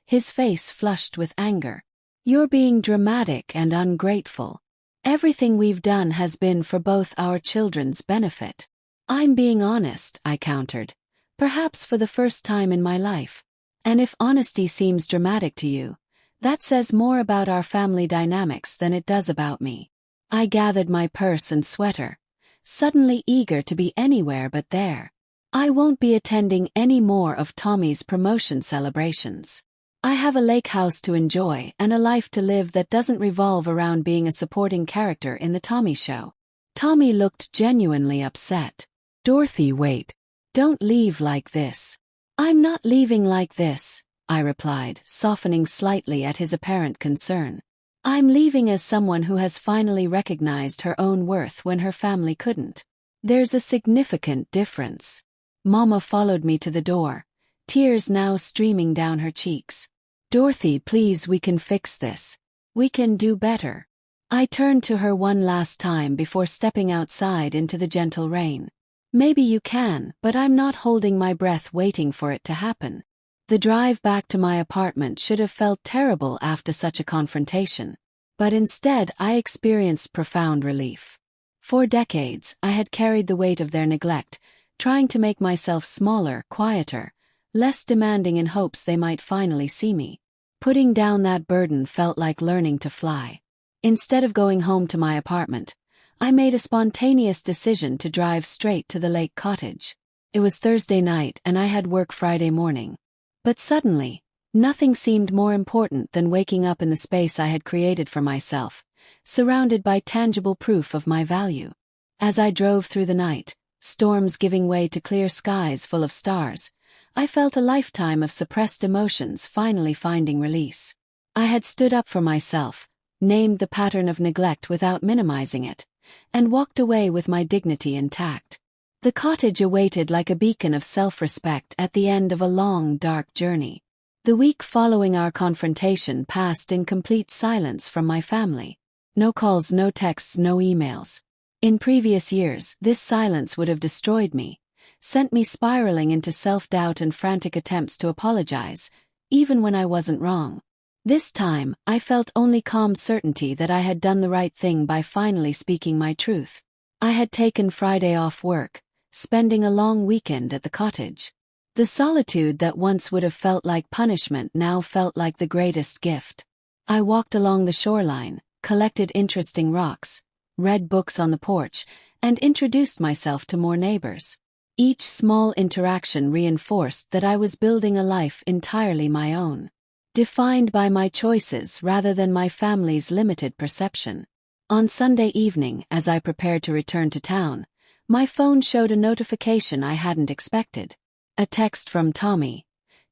His face flushed with anger. You're being dramatic and ungrateful. Everything we've done has been for both our children's benefit. I'm being honest, I countered, perhaps for the first time in my life. And if honesty seems dramatic to you, that says more about our family dynamics than it does about me. I gathered my purse and sweater, suddenly eager to be anywhere but there. I won't be attending any more of Tommy's promotion celebrations. I have a lake house to enjoy and a life to live that doesn't revolve around being a supporting character in the Tommy show. Tommy looked genuinely upset. Dorothy, wait. Don't leave like this. I'm not leaving like this, I replied, softening slightly at his apparent concern. I'm leaving as someone who has finally recognized her own worth when her family couldn't. There's a significant difference. Mama followed me to the door, tears now streaming down her cheeks. Dorothy, please, we can fix this. We can do better. I turned to her one last time before stepping outside into the gentle rain. Maybe you can, but I'm not holding my breath waiting for it to happen. The drive back to my apartment should have felt terrible after such a confrontation, but instead I experienced profound relief. For decades, I had carried the weight of their neglect, trying to make myself smaller, quieter, less demanding in hopes they might finally see me. Putting down that burden felt like learning to fly. Instead of going home to my apartment, I made a spontaneous decision to drive straight to the lake cottage. It was Thursday night and I had work Friday morning. But suddenly, nothing seemed more important than waking up in the space I had created for myself, surrounded by tangible proof of my value. As I drove through the night, storms giving way to clear skies full of stars, I felt a lifetime of suppressed emotions finally finding release. I had stood up for myself, named the pattern of neglect without minimizing it, and walked away with my dignity intact. The cottage awaited like a beacon of self-respect at the end of a long, dark journey. The week following our confrontation passed in complete silence from my family. No calls, no texts, no emails. In previous years, this silence would have destroyed me, sent me spiraling into self-doubt and frantic attempts to apologize, even when I wasn't wrong. This time, I felt only calm certainty that I had done the right thing by finally speaking my truth. I had taken Friday off work, spending a long weekend at the cottage. The solitude that once would have felt like punishment now felt like the greatest gift. I walked along the shoreline, collected interesting rocks, read books on the porch, and introduced myself to more neighbors. Each small interaction reinforced that I was building a life entirely my own, defined by my choices rather than my family's limited perception. On Sunday evening, as I prepared to return to town, my phone showed a notification I hadn't expected. A text from Tommy.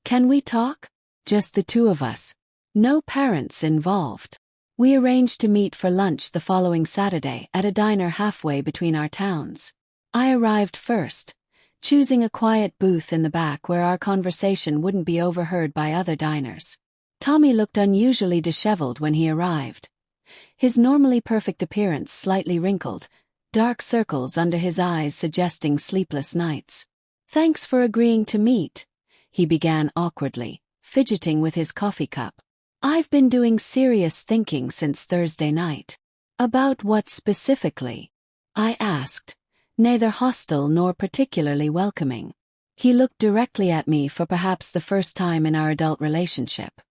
"Can we talk? Just the two of us. No parents involved." We arranged to meet for lunch the following Saturday at a diner halfway between our towns. I arrived first, choosing a quiet booth in the back where our conversation wouldn't be overheard by other diners. Tommy looked unusually disheveled when he arrived. His normally perfect appearance slightly wrinkled, dark circles under his eyes suggesting sleepless nights. "Thanks for agreeing to meet," he began awkwardly, fidgeting with his coffee cup. "I've been doing serious thinking since Thursday night." "About what specifically?" I asked, neither hostile nor particularly welcoming. He looked directly at me for perhaps the first time in our adult relationship.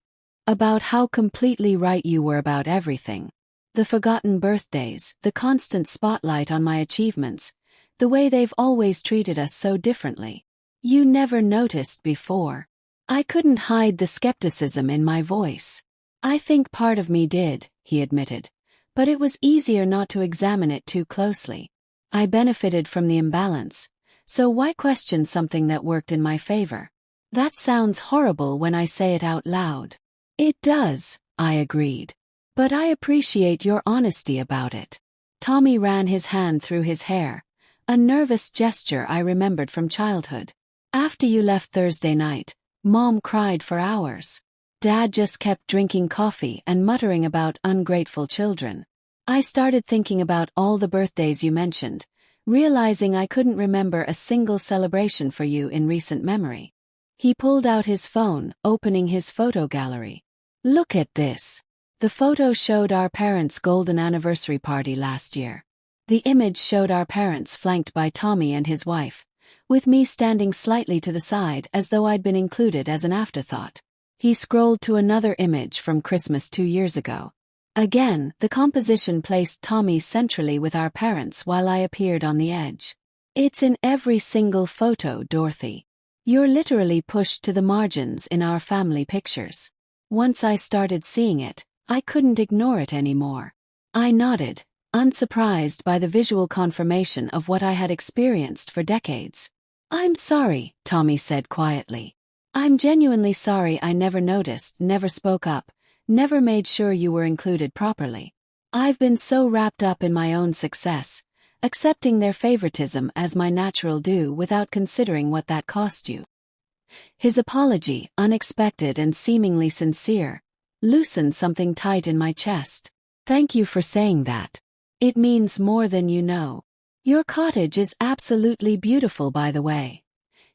"About how completely right you were about everything. The forgotten birthdays, the constant spotlight on my achievements, the way they've always treated us so differently. You never noticed before." I couldn't hide the skepticism in my voice. "I think part of me did," he admitted, "but it was easier not to examine it too closely. I benefited from the imbalance, so why question something that worked in my favor?" "That sounds horrible when I say it out loud." "It does," I agreed. "But I appreciate your honesty about it." Tommy ran his hand through his hair, a nervous gesture I remembered from childhood. "After you left Thursday night, Mom cried for hours. Dad just kept drinking coffee and muttering about ungrateful children. I started thinking about all the birthdays you mentioned, realizing I couldn't remember a single celebration for you in recent memory." He pulled out his phone, opening his photo gallery. "Look at this." The photo showed our parents' golden anniversary party last year. The image showed our parents flanked by Tommy and his wife, with me standing slightly to the side as though I'd been included as an afterthought. He scrolled to another image from Christmas 2 years ago. Again, the composition placed Tommy centrally with our parents while I appeared on the edge. "It's in every single photo, Dorothy. You're literally pushed to the margins in our family pictures." Once I started seeing it, I couldn't ignore it anymore. I nodded, unsurprised by the visual confirmation of what I had experienced for decades. "I'm sorry," Tommy said quietly. "I'm genuinely sorry I never noticed, never spoke up, never made sure you were included properly. I've been so wrapped up in my own success, accepting their favoritism as my natural due without considering what that cost you." His apology, unexpected and seemingly sincere, loosened something tight in my chest. "Thank you for saying that. It means more than you know. Your cottage is absolutely beautiful, by the way,"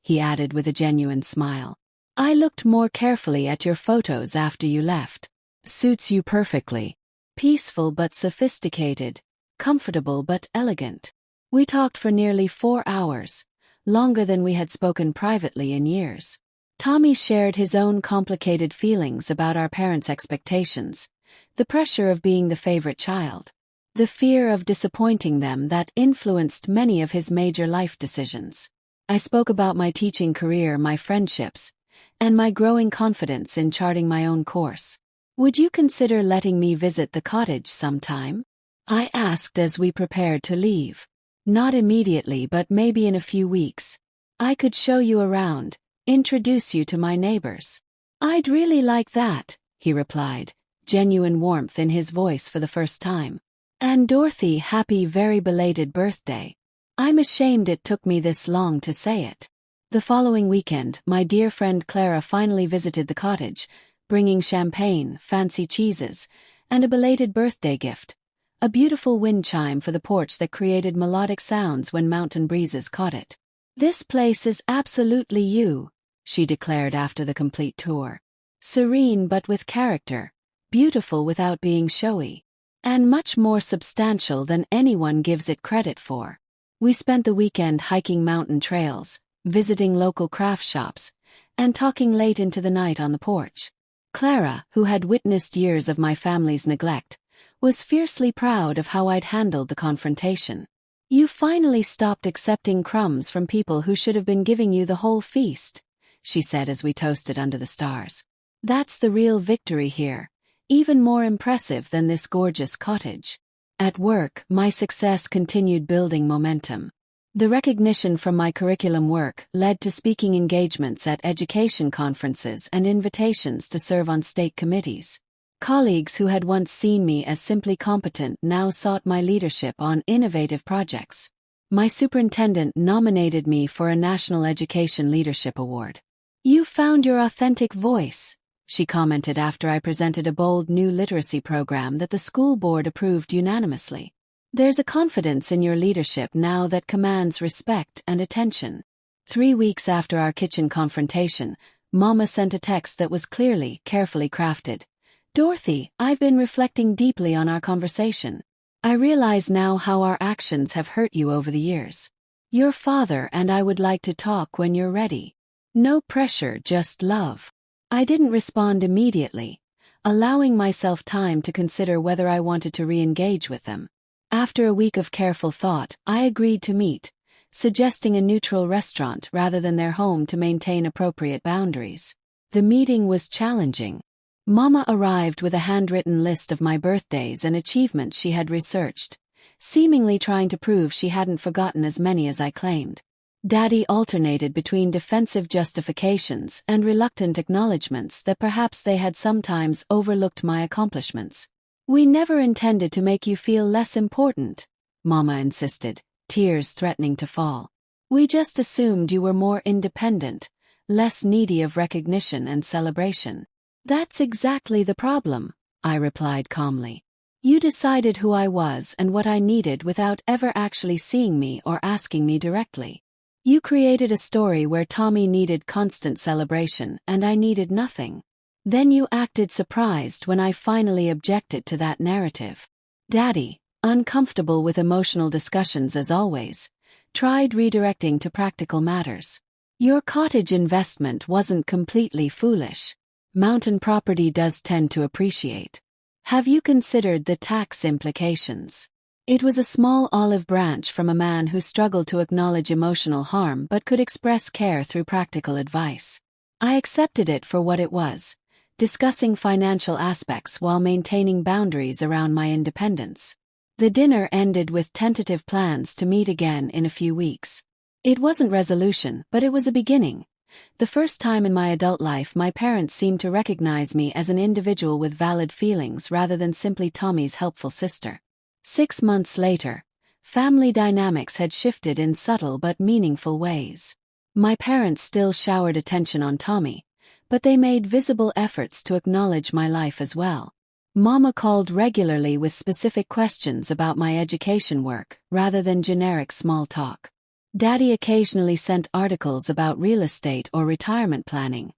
he added with a genuine smile. "I looked more carefully at your photos after you left. Suits you perfectly. Peaceful but sophisticated, comfortable but elegant." We talked for nearly 4 hours, longer than we had spoken privately in years. Tommy shared his own complicated feelings about our parents' expectations, the pressure of being the favorite child, the fear of disappointing them that influenced many of his major life decisions. I spoke about my teaching career, my friendships, and my growing confidence in charting my own course. "Would you consider letting me visit the cottage sometime?" I asked as we prepared to leave. "Not immediately, but maybe in a few weeks. I could show you around, introduce you to my neighbors." "I'd really like that," he replied, genuine warmth in his voice for the first time. "And Dorothy, happy very belated birthday. I'm ashamed it took me this long to say it." The following weekend, my dear friend Clara finally visited the cottage, bringing champagne, fancy cheeses, and a belated birthday gift. A beautiful wind chime for the porch that created melodic sounds when mountain breezes caught it. "This place is absolutely you," she declared after the complete tour. "Serene but with character, beautiful without being showy, and much more substantial than anyone gives it credit for." We spent the weekend hiking mountain trails, visiting local craft shops, and talking late into the night on the porch. Clara, who had witnessed years of my family's neglect, was fiercely proud of how I'd handled the confrontation. "You finally stopped accepting crumbs from people who should have been giving you the whole feast," she said as we toasted under the stars. "That's the real victory here, even more impressive than this gorgeous cottage." At work, my success continued building momentum. The recognition from my curriculum work led to speaking engagements at education conferences and invitations to serve on state committees. Colleagues who had once seen me as simply competent now sought my leadership on innovative projects. My superintendent nominated me for a National Education Leadership Award. "You found your authentic voice," she commented after I presented a bold new literacy program that the school board approved unanimously. "There's a confidence in your leadership now that commands respect and attention." 3 weeks after our kitchen confrontation, Mama sent a text that was clearly, carefully crafted. "Dorothy, I've been reflecting deeply on our conversation. I realize now how our actions have hurt you over the years. Your father and I would like to talk when you're ready. No pressure, just love." I didn't respond immediately, allowing myself time to consider whether I wanted to re-engage with them. After a week of careful thought, I agreed to meet, suggesting a neutral restaurant rather than their home to maintain appropriate boundaries. The meeting was challenging. Mama arrived with a handwritten list of my birthdays and achievements she had researched, seemingly trying to prove she hadn't forgotten as many as I claimed. Daddy alternated between defensive justifications and reluctant acknowledgments that perhaps they had sometimes overlooked my accomplishments. "We never intended to make you feel less important," Mama insisted, tears threatening to fall. "We just assumed you were more independent, less needy of recognition and celebration." "That's exactly the problem," I replied calmly. "You decided who I was and what I needed without ever actually seeing me or asking me directly. You created a story where Tommy needed constant celebration and I needed nothing. Then you acted surprised when I finally objected to that narrative." Daddy, uncomfortable with emotional discussions as always, tried redirecting to practical matters. "Your cottage investment wasn't completely foolish. Mountain property does tend to appreciate. Have you considered the tax implications?" It was a small olive branch from a man who struggled to acknowledge emotional harm but could express care through practical advice. I accepted it for what it was, discussing financial aspects while maintaining boundaries around my independence. The dinner ended with tentative plans to meet again in a few weeks. It wasn't resolution, but it was a beginning. The first time in my adult life my parents seemed to recognize me as an individual with valid feelings rather than simply Tommy's helpful sister. 6 months later, family dynamics had shifted in subtle but meaningful ways. My parents still showered attention on Tommy, but they made visible efforts to acknowledge my life as well. Mama called regularly with specific questions about my education work rather than generic small talk. Daddy occasionally sent articles about real estate or retirement planning,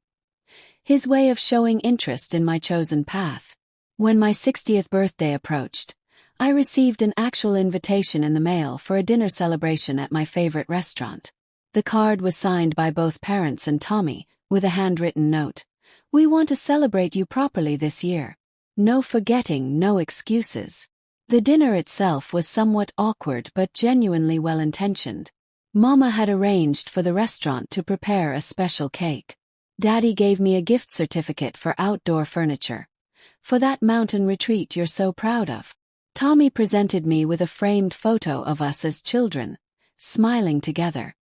his way of showing interest in my chosen path. When my 60th birthday approached, I received an actual invitation in the mail for a dinner celebration at my favorite restaurant. The card was signed by both parents and Tommy, with a handwritten note. "We want to celebrate you properly this year. No forgetting, no excuses." The dinner itself was somewhat awkward but genuinely well-intentioned. Mama had arranged for the restaurant to prepare a special cake. Daddy gave me a gift certificate for outdoor furniture, for that mountain retreat you're so proud of. Tommy presented me with a framed photo of us as children, smiling together,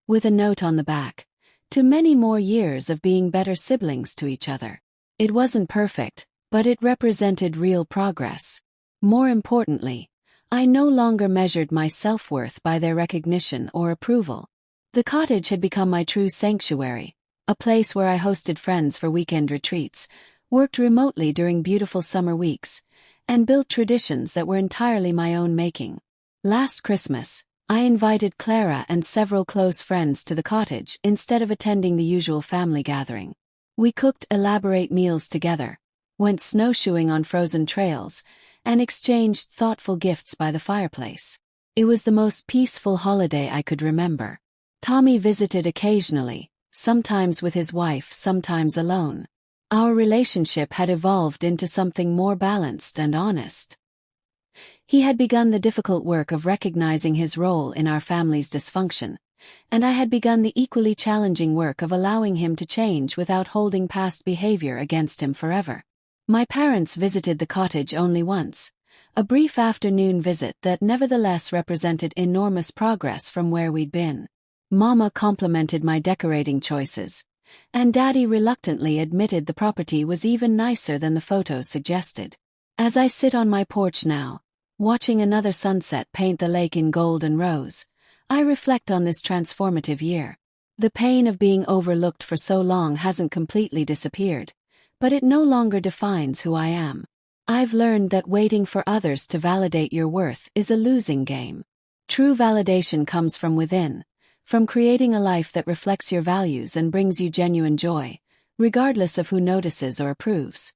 with a note on the back, "To many more years of being better siblings to each other." It wasn't perfect, but it represented real progress. More importantly, I no longer measured my self-worth by their recognition or approval. The cottage had become my true sanctuary, a place where I hosted friends for weekend retreats, worked remotely during beautiful summer weeks, and built traditions that were entirely my own making. Last Christmas, I invited Clara and several close friends to the cottage instead of attending the usual family gathering. We cooked elaborate meals together, went snowshoeing on frozen trails, and exchanged thoughtful gifts by the fireplace. It was the most peaceful holiday I could remember. Tommy visited occasionally, sometimes with his wife, sometimes alone. Our relationship had evolved into something more balanced and honest. He had begun the difficult work of recognizing his role in our family's dysfunction, and I had begun the equally challenging work of allowing him to change without holding past behavior against him forever. My parents visited the cottage only once, a brief afternoon visit that nevertheless represented enormous progress from where we'd been. Mama complimented my decorating choices, and Daddy reluctantly admitted the property was even nicer than the photos suggested. As I sit on my porch now, watching another sunset paint the lake in gold and rose, I reflect on this transformative year. The pain of being overlooked for so long hasn't completely disappeared, but it no longer defines who I am. I've learned that waiting for others to validate your worth is a losing game. True validation comes from within, from creating a life that reflects your values and brings you genuine joy, regardless of who notices or approves.